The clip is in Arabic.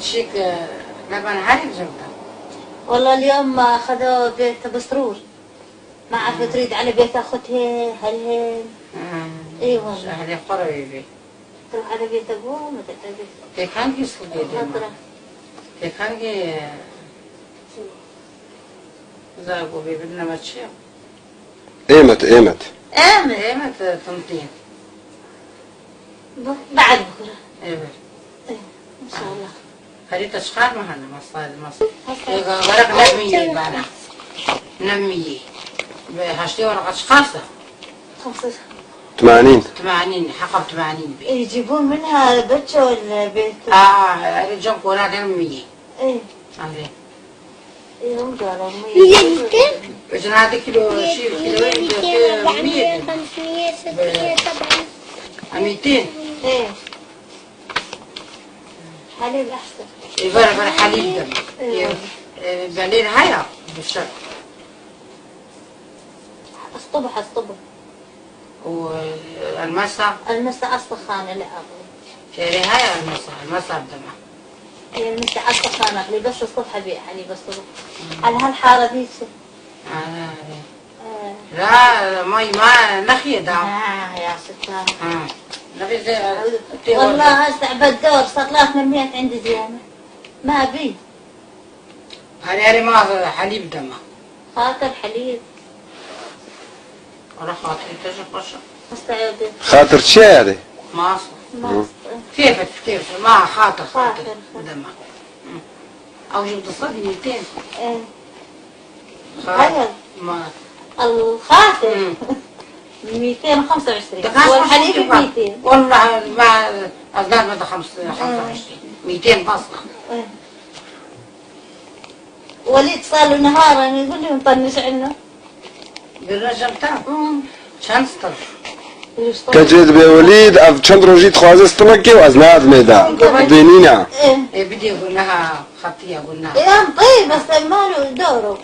تشيك لبن حليب جبته. والله اليوم أخذوا بيت بسرور. ما عرفت تريد على بيت أخوتها هلهن. إي والله. أهلي قريبي. تروح على بيت أبوه وما تروح بيت. كيف هنجي صديقي؟ كيف هنجي زاقوا بيبنا ما تشيو. ايمت ايمت تنطين. بعد بكرة. ايه إن شاء الله. هذه تشخار مهنا مصايد ورق نمية بعنا نمية بهاشتي ورقة شخاصة 80 حقب 80 بي يجيبون منها بتشو البيت. رجال كونات نمية ايه هذه يوم قالوا 100 اجنا هذا كيلو شيء كيلوين 400 500 600 700 200 ايه حليب احسن. يبرر حليب دم بعدين هيا بالشرق اصطبح والمسا أسطخانة لا أغلي. شيري هيا المسا بدمها هي المسا أسطخانة أغلي بس الصبح بيع حليب الصبح. على هالحارة ديك. لا ما نخية دعم. يا ستار. نبي زي والله هسه بدور صار 300 عندي زيادة. ما أبي. هذه ما حليب دمها. خاطر حليب. ولا خاطر تجي قشة. مستعدة. خاطر شي هذه؟ ما أصلا. ما كيف ما خاطر خاطر دمها. أو جبت صدي 200. إيه. خاطر. ما. الخاطر 225 والحليب 200. والله ما أزداد مدى 25 200 بصلة. وليد صار له نهارا يقول لي مطنش عنه. بالرجل تاعك شانستر. تجد بوليد أف چندروجي تخوازي ستمكي وأزناد ميدا دينينا. إيه بدي أقول لها خطية أقول لها. إيه طيب بس ماله دوره.